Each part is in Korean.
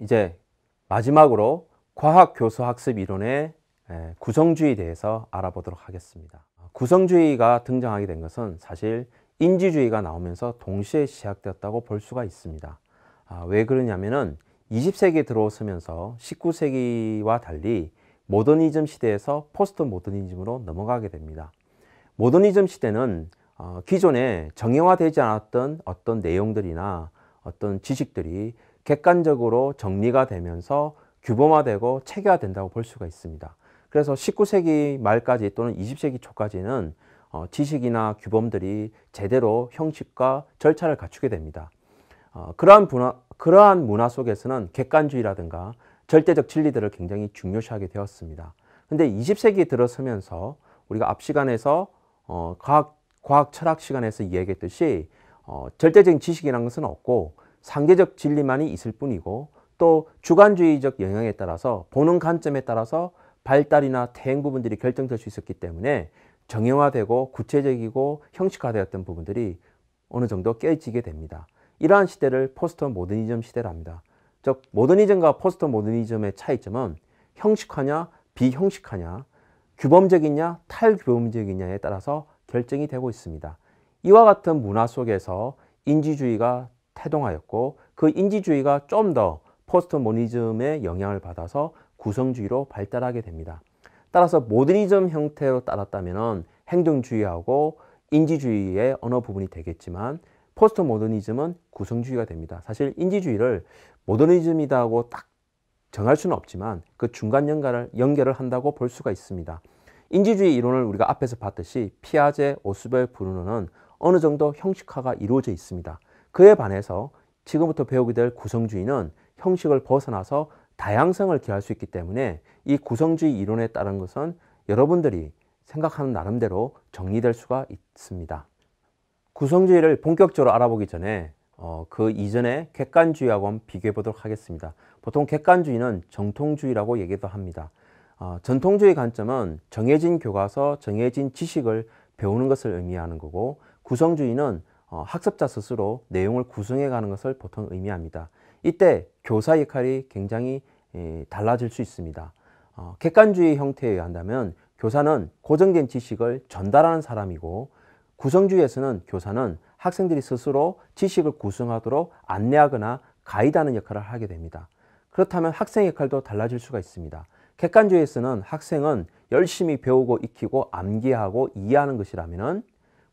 이제 마지막으로 과학교수학습 이론의 구성주의에 대해서 알아보도록 하겠습니다. 구성주의가 등장하게 된 것은 사실 인지주의가 나오면서 동시에 시작되었다고 볼 수가 있습니다. 왜 그러냐면은 20세기에 들어서면서 19세기와 달리 모더니즘 시대에서 포스트 모더니즘으로 넘어가게 됩니다. 모더니즘 시대는 기존에 정형화되지 않았던 어떤 내용들이나 어떤 지식들이 객관적으로 정리가 되면서 규범화되고 체계화된다고 볼 수가 있습니다. 그래서 19세기 말까지 또는 20세기 초까지는 지식이나 규범들이 제대로 형식과 절차를 갖추게 됩니다. 그러한 문화 속에서는 객관주의라든가 절대적 진리들을 굉장히 중요시하게 되었습니다. 근데 20세기에 들어서면서 우리가 앞 시간에서 과학 철학 시간에서 이야기했듯이 절대적인 지식이라는 것은 없고 상대적 진리만이 있을 뿐이고 또 주관주의적 영향에 따라서 보는 관점에 따라서 발달이나 퇴행 부분들이 결정될 수 있었기 때문에 정형화되고 구체적이고 형식화되었던 부분들이 어느 정도 깨지게 됩니다. 이러한 시대를 포스트 모더니즘 시대라 합니다. 즉 모더니즘과 포스트 모더니즘의 차이점은 형식화냐 비형식화냐 규범적이냐 탈규범적이냐에 따라서 결정이 되고 있습니다. 이와 같은 문화 속에서 인지주의가 태동하였고 그 인지주의가 좀 더 포스트 모더니즘의 영향을 받아서 구성주의로 발달하게 됩니다. 따라서 모더니즘 형태로 따랐다면 행동주의하고 인지주의의 어느 부분이 되겠지만 포스트 모더니즘은 구성주의가 됩니다. 사실 인지주의를 모더니즘이라고 딱 정할 수는 없지만 그 중간 연결을 한다고 볼 수가 있습니다. 인지주의 이론을 우리가 앞에서 봤듯이 피아제, 오스벨, 브루너는 어느 정도 형식화가 이루어져 있습니다. 그에 반해서 지금부터 배우게 될 구성주의는 형식을 벗어나서 다양성을 기할 수 있기 때문에 이 구성주의 이론에 따른 것은 여러분들이 생각하는 나름대로 정리될 수가 있습니다. 구성주의를 본격적으로 알아보기 전에 그 이전에 객관주의하고 한번 비교해 보도록 하겠습니다. 보통 객관주의는 정통주의라고 얘기도 합니다. 전통주의 관점은 정해진 교과서, 정해진 지식을 배우는 것을 의미하는 거고 구성주의는 학습자 스스로 내용을 구성해 가는 것을 보통 의미합니다. 이때 교사 역할이 굉장히 달라질 수 있습니다. 객관주의 형태에 의한다면 교사는 고정된 지식을 전달하는 사람이고 구성주의에서는 교사는 학생들이 스스로 지식을 구성하도록 안내하거나 가이드하는 역할을 하게 됩니다. 그렇다면 학생 역할도 달라질 수가 있습니다. 객관주의에서는 학생은 열심히 배우고 익히고 암기하고 이해하는 것이라면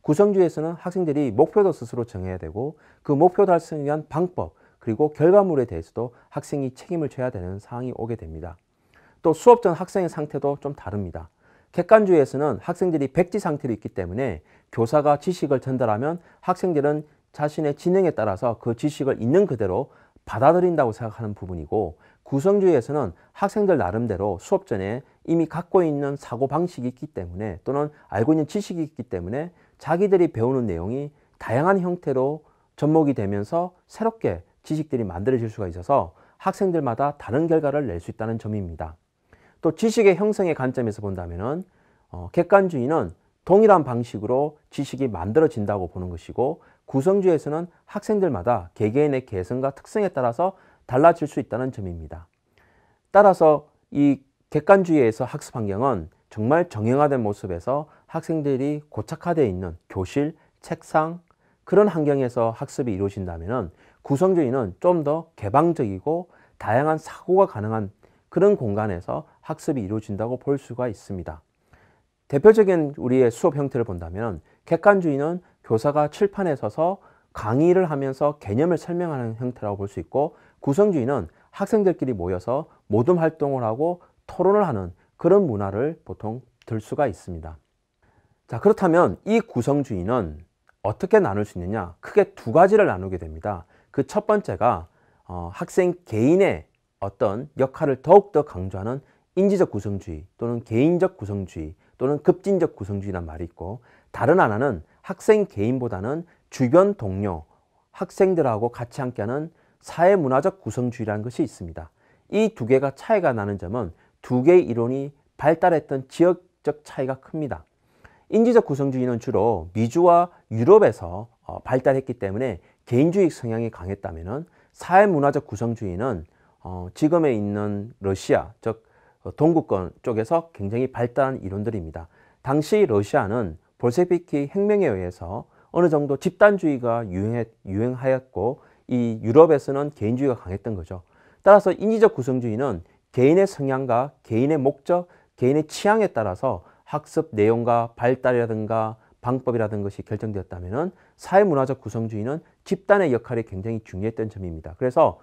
구성주의에서는 학생들이 목표도 스스로 정해야 되고 그 목표 달성을 위한 방법 그리고 결과물에 대해서도 학생이 책임을 져야 되는 상황이 오게 됩니다. 또 수업 전 학생의 상태도 좀 다릅니다. 객관주의에서는 학생들이 백지 상태로 있기 때문에 교사가 지식을 전달하면 학생들은 자신의 지능에 따라서 그 지식을 있는 그대로 받아들인다고 생각하는 부분이고 구성주의에서는 학생들 나름대로 수업 전에 이미 갖고 있는 사고방식이 있기 때문에 또는 알고 있는 지식이 있기 때문에 자기들이 배우는 내용이 다양한 형태로 접목이 되면서 새롭게 지식들이 만들어질 수가 있어서 학생들마다 다른 결과를 낼 수 있다는 점입니다. 또 지식의 형성의 관점에서 본다면 객관주의는 동일한 방식으로 지식이 만들어진다고 보는 것이고 구성주의에서는 학생들마다 개개인의 개성과 특성에 따라서 달라질 수 있다는 점입니다. 따라서 이 객관주의에서 학습 환경은 정말 정형화된 모습에서 학생들이 고착화되어 있는 교실, 책상 그런 환경에서 학습이 이루어진다면 구성주의는 좀 더 개방적이고 다양한 사고가 가능한 그런 공간에서 학습이 이루어진다고 볼 수가 있습니다. 대표적인 우리의 수업 형태를 본다면 객관주의는 교사가 칠판에 서서 강의를 하면서 개념을 설명하는 형태라고 볼 수 있고 구성주의는 학생들끼리 모여서 모둠 활동을 하고 토론을 하는 그런 문화를 보통 들 수가 있습니다. 자, 그렇다면 이 구성주의는 어떻게 나눌 수 있느냐? 크게 두 가지를 나누게 됩니다. 그 첫 번째가 학생 개인의 어떤 역할을 더욱더 강조하는 인지적 구성주의 또는 개인적 구성주의 또는 급진적 구성주의란 말이 있고 다른 하나는 학생 개인보다는 주변 동료, 학생들하고 같이 함께하는 사회문화적 구성주의라는 것이 있습니다. 이 두 개가 차이가 나는 점은 두 개의 이론이 발달했던 지역적 차이가 큽니다. 인지적 구성주의는 주로 미주와 유럽에서 발달했기 때문에 개인주의 성향이 강했다면은 사회문화적 구성주의는 지금에 있는 러시아, 즉 동구권 쪽에서 굉장히 발달한 이론들입니다. 당시 러시아는 볼셰비키 혁명에 의해서 어느 정도 집단주의가 유행하였고 이 유럽에서는 개인주의가 강했던 거죠. 따라서 인지적 구성주의는 개인의 성향과 개인의 목적, 개인의 취향에 따라서 학습 내용과 발달이라든가 방법이라든 것이 결정되었다면 사회문화적 구성주의는 집단의 역할이 굉장히 중요했던 점입니다. 그래서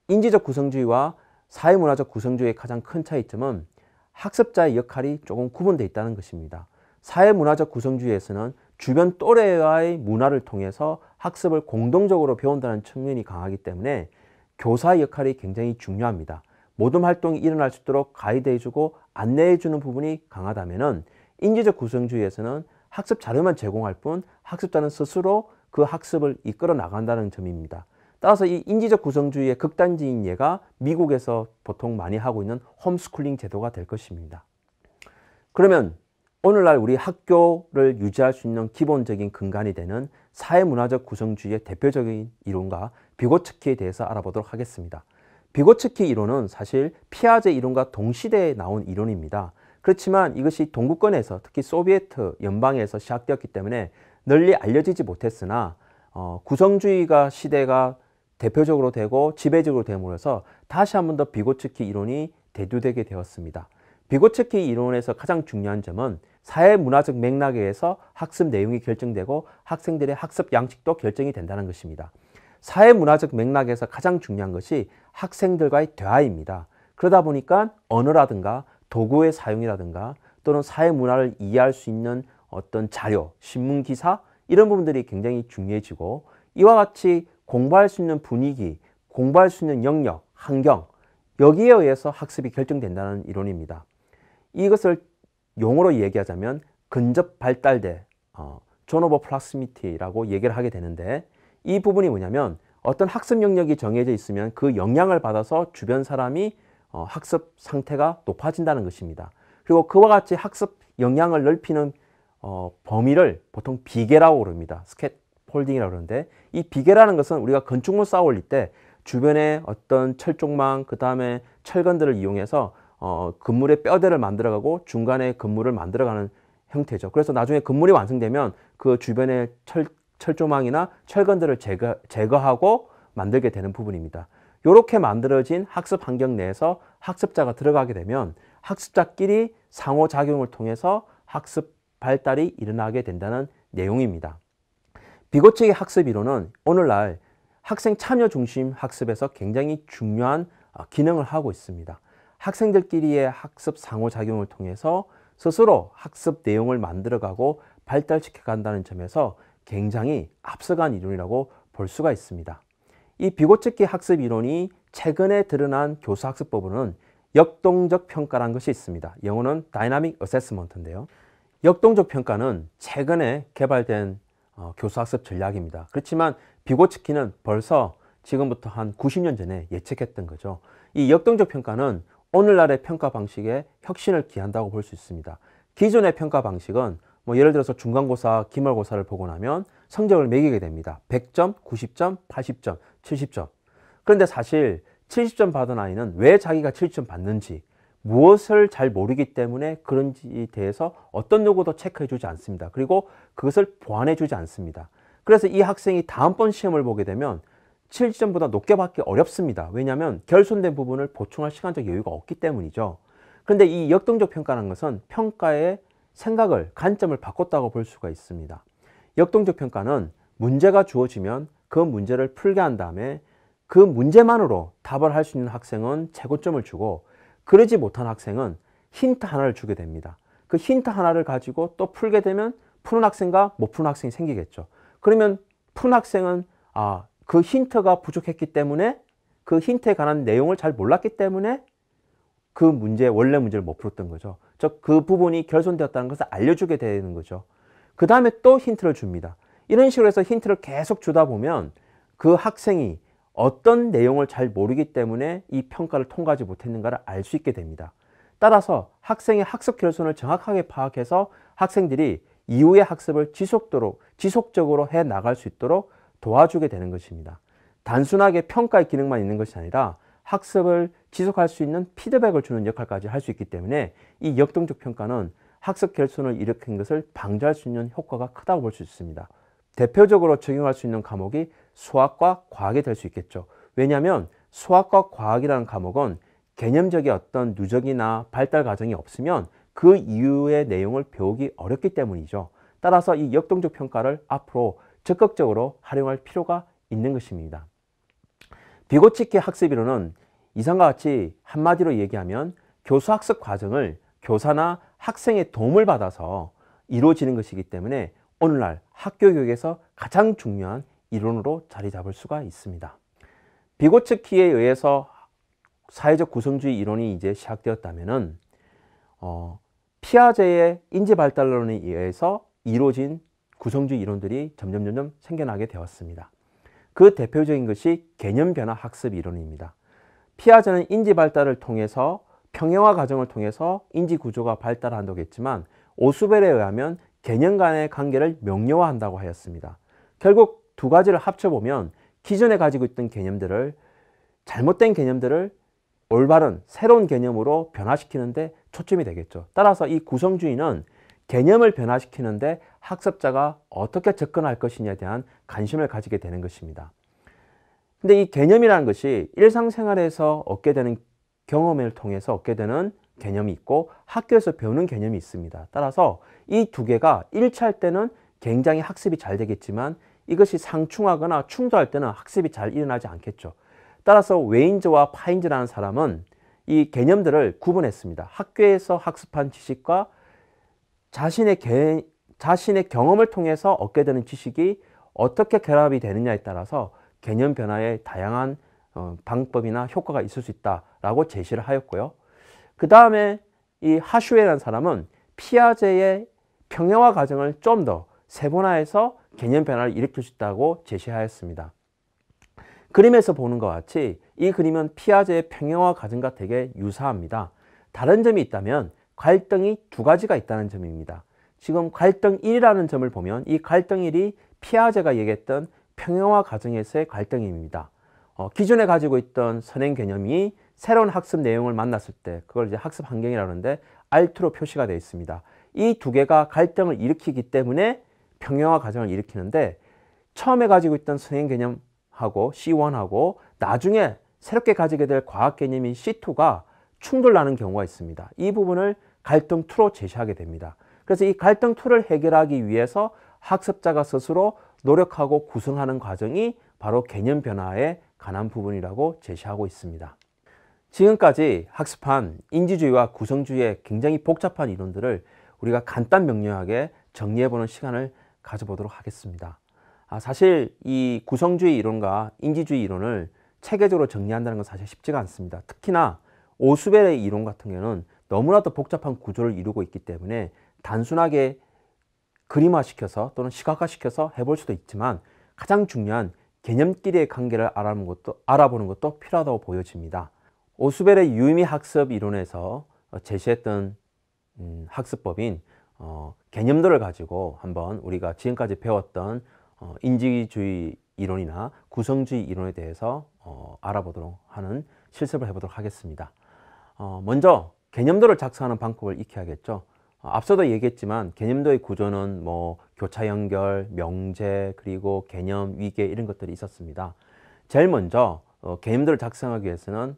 인지적 구성주의와 사회문화적 구성주의의 가장 큰 차이점은 학습자의 역할이 조금 구분되어 있다는 것입니다. 사회문화적 구성주의에서는 주변 또래와의 문화를 통해서 학습을 공동적으로 배운다는 측면이 강하기 때문에 교사의 역할이 굉장히 중요합니다. 모든 활동이 일어날 수 있도록 가이드해주고 안내해주는 부분이 강하다면 인지적 구성주의에서는 학습 자료만 제공할 뿐 학습자는 스스로 그 학습을 이끌어 나간다는 점입니다. 따라서 이 인지적 구성주의의 극단적인 예가 미국에서 보통 많이 하고 있는 홈스쿨링 제도가 될 것입니다. 그러면 오늘날 우리 학교를 유지할 수 있는 기본적인 근간이 되는 사회문화적 구성주의의 대표적인 이론과 비고츠키에 대해서 알아보도록 하겠습니다. 비고츠키 이론은 사실 피아제 이론과 동시대에 나온 이론입니다. 그렇지만 이것이 동구권에서 특히 소비에트 연방에서 시작되었기 때문에 널리 알려지지 못했으나 구성주의가 시대가 대표적으로 되고 지배적으로 됨으로써 다시 한 번 더 비고츠키 이론이 대두되게 되었습니다. 비고츠키 이론에서 가장 중요한 점은 사회문화적 맥락에 의해서 학습 내용이 결정되고 학생들의 학습 양식도 결정이 된다는 것입니다. 사회문화적 맥락에서 가장 중요한 것이 학생들과의 대화입니다. 그러다 보니까 언어라든가 도구의 사용이라든가 또는 사회문화를 이해할 수 있는 어떤 자료, 신문기사 이런 부분들이 굉장히 중요해지고 이와 같이 공부할 수 있는 분위기, 공부할 수 있는 영역, 환경 여기에 의해서 학습이 결정된다는 이론입니다. 이것을 용어로 얘기하자면 근접 발달대, 존 오브 프락시미티라고 얘기를 하게 되는데 이 부분이 뭐냐면 어떤 학습 영역이 정해져 있으면 그 영향을 받아서 주변 사람이 학습 상태가 높아진다는 것입니다. 그리고 그와 같이 학습 영향을 넓히는 범위를 보통 비계라고 그럽니다. 스캐폴딩이라고 그러는데 이 비계라는 것은 우리가 건축물 쌓아 올릴 때 주변에 어떤 철조망 그 다음에 철근들을 이용해서 건물의 뼈대를 만들어가고 중간에 건물을 만들어가는 형태죠. 그래서 나중에 건물이 완성되면 그 주변에 철조망이나 철근들을 제거하고 만들게 되는 부분입니다. 이렇게 만들어진 학습 환경 내에서 학습자가 들어가게 되면 학습자끼리 상호작용을 통해서 학습 발달이 일어나게 된다는 내용입니다. 비고츠키 학습 이론은 오늘날 학생 참여 중심 학습에서 굉장히 중요한 기능을 하고 있습니다. 학생들끼리의 학습 상호작용을 통해서 스스로 학습 내용을 만들어가고 발달시켜 간다는 점에서 굉장히 앞서간 이론이라고 볼 수가 있습니다. 이 비고츠키 학습 이론이 최근에 드러난 교수학습법으로는 역동적 평가라는 것이 있습니다. 영어는 다이나믹 어세스먼트인데요. 역동적 평가는 최근에 개발된 교수학습 전략입니다. 그렇지만 비고츠키는 벌써 지금부터 한 90년 전에 예측했던 거죠. 이 역동적 평가는 오늘날의 평가 방식에 혁신을 기한다고 볼 수 있습니다. 기존의 평가 방식은 예를 들어서 중간고사, 기말고사를 보고 나면 성적을 매기게 됩니다. 100점, 90점, 80점, 70점. 그런데 사실 70점 받은 아이는 왜 자기가 70점 받는지, 무엇을 잘 모르기 때문에 그런지에 대해서 어떤 누구도 체크해 주지 않습니다. 그리고 그것을 보완해 주지 않습니다. 그래서 이 학생이 다음번 시험을 보게 되면 70점보다 높게 받기 어렵습니다. 왜냐하면 결손된 부분을 보충할 시간적 여유가 없기 때문이죠. 그런데 이 역동적 평가라는 것은 평가의 생각을, 관점을 바꿨다고 볼 수가 있습니다. 역동적 평가는 문제가 주어지면 그 문제를 풀게 한 다음에 그 문제만으로 답을 할 수 있는 학생은 최고점을 주고 그러지 못한 학생은 힌트 하나를 주게 됩니다. 그 힌트 하나를 가지고 또 풀게 되면 푸는 학생과 못 푸는 학생이 생기겠죠. 그러면 푸는 학생은 그 힌트가 부족했기 때문에 그 힌트에 관한 내용을 잘 몰랐기 때문에 그 문제, 원래 문제를 못 풀었던 거죠. 즉 그 부분이 결손되었다는 것을 알려주게 되는 거죠. 그 다음에 또 힌트를 줍니다. 이런 식으로 해서 힌트를 계속 주다 보면 그 학생이 어떤 내용을 잘 모르기 때문에 이 평가를 통과하지 못했는가를 알 수 있게 됩니다. 따라서 학생의 학습 결손을 정확하게 파악해서 학생들이 이후의 학습을 지속적으로 해 나갈 수 있도록 도와주게 되는 것입니다. 단순하게 평가의 기능만 있는 것이 아니라 학습을 지속할 수 있는 피드백을 주는 역할까지 할 수 있기 때문에 이 역동적 평가는 학습 결손을 일으킨 것을 방지할 수 있는 효과가 크다고 볼 수 있습니다. 대표적으로 적용할 수 있는 과목이 수학과 과학이 될 수 있겠죠. 왜냐하면 수학과 과학이라는 과목은 개념적인 어떤 누적이나 발달 과정이 없으면 그 이후의 내용을 배우기 어렵기 때문이죠. 따라서 이 역동적 평가를 앞으로 적극적으로 활용할 필요가 있는 것입니다. 비고치키 학습 이론은 이상과 같이 한마디로 얘기하면 교수 학습 과정을 교사나 학생의 도움을 받아서 이루어지는 것이기 때문에 오늘날 학교 교육에서 가장 중요한 이론으로 자리 잡을 수가 있습니다. 비고츠키에 의해서 사회적 구성주의 이론이 이제 시작되었다면은 피아제의 인지발달론에 의해서 이루어진 구성주의 이론들이 점점 생겨나게 되었습니다. 그 대표적인 것이 개념변화 학습 이론입니다. 피아제는 인지발달을 통해서 평형화 과정을 통해서 인지구조가 발달한다고 했지만 오수벨에 의하면 개념 간의 관계를 명료화한다고 하였습니다. 결국 두 가지를 합쳐보면 기존에 가지고 있던 개념들을 잘못된 개념들을 올바른 새로운 개념으로 변화시키는데 초점이 되겠죠. 따라서 이 구성주의는 개념을 변화시키는데 학습자가 어떻게 접근할 것이냐에 대한 관심을 가지게 되는 것입니다. 근데 이 개념이라는 것이 일상생활에서 얻게 되는 경험을 통해서 얻게 되는 개념이 있고 학교에서 배우는 개념이 있습니다. 따라서 이 두 개가 일치할 때는 굉장히 학습이 잘 되겠지만 이것이 상충하거나 충돌할 때는 학습이 잘 일어나지 않겠죠. 따라서 웨인즈와 파인즈라는 사람은 이 개념들을 구분했습니다. 학교에서 학습한 지식과 자신의 경험을 통해서 얻게 되는 지식이 어떻게 결합이 되느냐에 따라서 개념 변화에 다양한 방법이나 효과가 있을 수 있다라고 제시를 하였고요. 그 다음에 이 하슈웨라는 사람은 피아제의 평형화 과정을 좀 더 세분화해서 개념 변화를 일으킬 수 있다고 제시하였습니다. 그림에서 보는 것 같이 이 그림은 피아제의 평형화 과정과 되게 유사합니다. 다른 점이 있다면 갈등이 두 가지가 있다는 점입니다. 지금 갈등 1이라는 점을 보면 이 갈등 1이 피아제가 얘기했던 평형화 과정에서의 갈등입니다. 기존에 가지고 있던 선행 개념이 새로운 학습 내용을 만났을 때 그걸 이제 학습 환경이라고 하는데 R2로 표시가 되어 있습니다. 이 두 개가 갈등을 일으키기 때문에 평형화 과정을 일으키는데 처음에 가지고 있던 선행 개념하고 C1하고 나중에 새롭게 가지게 될 과학 개념인 C2가 충돌나는 경우가 있습니다. 이 부분을 갈등 2로 제시하게 됩니다. 그래서 이 갈등 2를 해결하기 위해서 학습자가 스스로 노력하고 구성하는 과정이 바로 개념 변화에 관한 부분이라고 제시하고 있습니다. 지금까지 학습한 인지주의와 구성주의의 굉장히 복잡한 이론들을 우리가 간단 명료하게 정리해보는 시간을 가져보도록 하겠습니다. 사실 이 구성주의 이론과 인지주의 이론을 체계적으로 정리한다는 건 사실 쉽지가 않습니다. 특히나 오수벨의 이론 같은 경우는 너무나도 복잡한 구조를 이루고 있기 때문에 단순하게 그림화시켜서 또는 시각화시켜서 해볼 수도 있지만 가장 중요한 개념끼리의 관계를 알아보는 것도 필요하다고 보여집니다. 오수벨의 유의미 학습 이론에서 제시했던 학습법인 개념들을 가지고 한번 우리가 지금까지 배웠던 인지주의 이론이나 구성주의 이론에 대해서 알아보도록 하는 실습을 해보도록 하겠습니다. 먼저 개념도를 작성하는 방법을 익혀야겠죠. 앞서도 얘기했지만 개념도의 구조는 교차 연결, 명제, 그리고 개념, 위계 이런 것들이 있었습니다. 제일 먼저 개념도를 작성하기 위해서는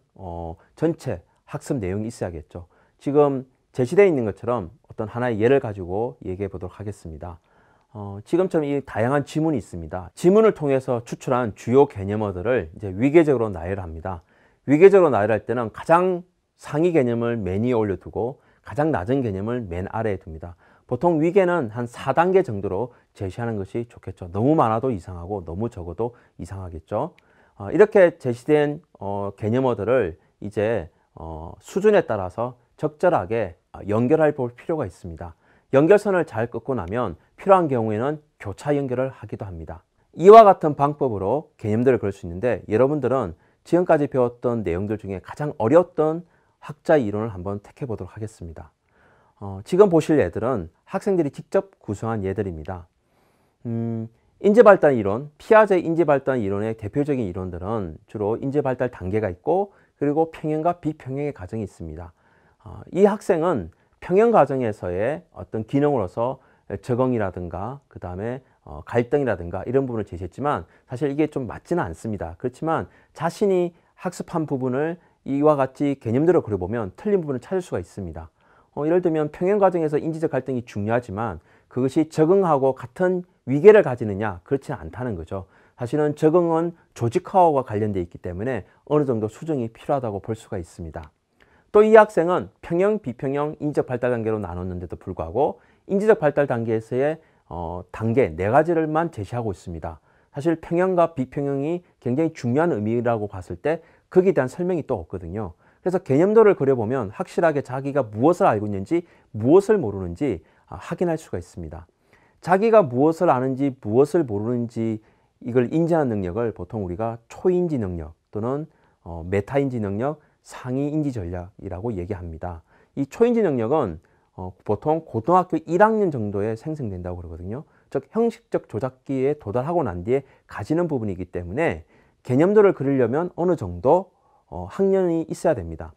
전체 학습 내용이 있어야겠죠. 지금 제시되어 있는 것처럼 어떤 하나의 예를 가지고 얘기해 보도록 하겠습니다. 지금처럼 이 다양한 지문이 있습니다. 지문을 통해서 추출한 주요 개념어들을 이제 위계적으로 나열합니다. 위계적으로 나열할 때는 가장 상위 개념을 맨 위에 올려두고 가장 낮은 개념을 맨 아래에 둡니다. 보통 위계는 한 4단계 정도로 제시하는 것이 좋겠죠. 너무 많아도 이상하고 너무 적어도 이상하겠죠. 이렇게 제시된 개념어들을 이제 수준에 따라서 적절하게 연결해 볼 필요가 있습니다. 연결선을 잘 긋고 나면 필요한 경우에는 교차 연결을 하기도 합니다. 이와 같은 방법으로 개념들을 그릴 수 있는데 여러분들은 지금까지 배웠던 내용들 중에 가장 어려웠던 학자의 이론을 한번 택해 보도록 하겠습니다. 지금 보실 예들은 학생들이 직접 구성한 예들입니다. 인재발달 이론, 피아제 인재발달 이론의 대표적인 이론들은 주로 인재발달 단계가 있고 그리고 평형과 비평형의 과정이 있습니다. 이 학생은 평형 과정에서의 어떤 기능으로서 적응이라든가 그 다음에 갈등이라든가 이런 부분을 제시했지만 사실 이게 좀 맞지는 않습니다. 그렇지만 자신이 학습한 부분을 이와 같이 개념들을 그려보면 틀린 부분을 찾을 수가 있습니다. 예를 들면 평형 과정에서 인지적 갈등이 중요하지만 그것이 적응하고 같은 위계를 가지느냐 그렇지는 않다는 거죠. 사실은 적응은 조직화와 관련되어 있기 때문에 어느 정도 수정이 필요하다고 볼 수가 있습니다. 또 이 학생은 평형, 비평형, 인지적 발달 단계로 나눴는데도 불구하고 인지적 발달 단계에서의 단계 4가지를만 제시하고 있습니다. 사실 평형과 비평형이 굉장히 중요한 의미라고 봤을 때 거기에 대한 설명이 또 없거든요. 그래서 개념도를 그려보면 확실하게 자기가 무엇을 알고 있는지 무엇을 모르는지 확인할 수가 있습니다. 자기가 무엇을 아는지 무엇을 모르는지 이걸 인지하는 능력을 보통 우리가 초인지 능력 또는 메타인지 능력, 상위인지 전략이라고 얘기합니다. 이 초인지 능력은 보통 고등학교 1학년 정도에 생성된다고 그러거든요. 즉 형식적 조작기에 도달하고 난 뒤에 가지는 부분이기 때문에 개념도를 그리려면 어느 정도 학년이 있어야 됩니다.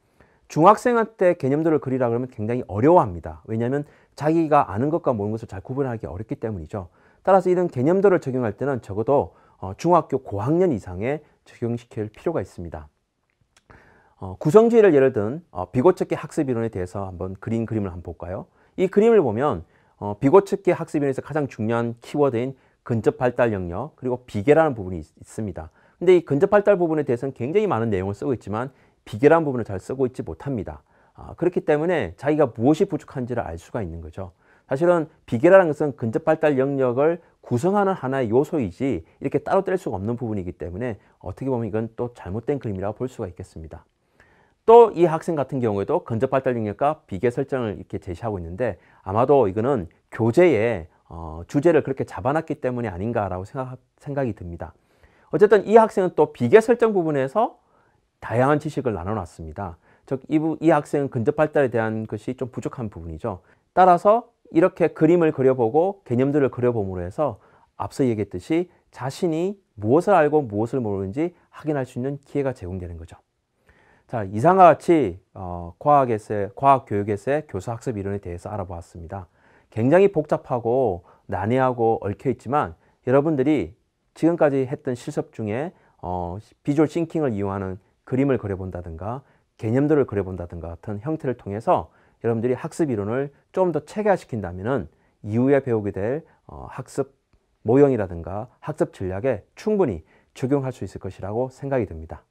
중학생한테 개념도를 그리라 그러면 굉장히 어려워합니다. 왜냐하면 자기가 아는 것과 모르는 것을 잘 구분하기 어렵기 때문이죠. 따라서 이런 개념도를 적용할 때는 적어도 중학교 고학년 이상에 적용시킬 필요가 있습니다. 구성주의를 예를 든 비고측기 학습이론에 대해서 한번 그림을 한번 볼까요? 이 그림을 보면 비고측기 학습이론에서 가장 중요한 키워드인 근접 발달 영역 그리고 비계라는 부분이 있습니다. 근데 이 근접 발달 부분에 대해서는 굉장히 많은 내용을 쓰고 있지만 비계라는 부분을 잘 쓰고 있지 못합니다. 그렇기 때문에 자기가 무엇이 부족한지를 알 수가 있는 거죠. 사실은 비계라는 것은 근접 발달 영역을 구성하는 하나의 요소이지 이렇게 따로 뗄 수가 없는 부분이기 때문에 어떻게 보면 이건 또 잘못된 그림이라고 볼 수가 있겠습니다. 또 이 학생 같은 경우에도 근접 발달 영역과 비계 설정을 이렇게 제시하고 있는데 아마도 이거는 교재에 주제를 그렇게 잡아놨기 때문이 아닌가라고 생각이 듭니다. 어쨌든 이 학생은 또 비계 설정 부분에서 다양한 지식을 나눠놨습니다. 즉, 이 학생은 근접 발달에 대한 것이 좀 부족한 부분이죠. 따라서 이렇게 그림을 그려보고 개념들을 그려봄으로 해서 앞서 얘기했듯이 자신이 무엇을 알고 무엇을 모르는지 확인할 수 있는 기회가 제공되는 거죠. 자, 이상과 같이 과학교육에서의 교수학습 이론에 대해서 알아보았습니다. 굉장히 복잡하고 난해하고 얽혀있지만 여러분들이 지금까지 했던 실습 중에 비주얼 싱킹을 이용하는 그림을 그려본다든가 개념들을 그려본다든가 같은 형태를 통해서 여러분들이 학습 이론을 좀 더 체계화시킨다면 이후에 배우게 될 학습 모형이라든가 학습 전략에 충분히 적용할 수 있을 것이라고 생각이 듭니다.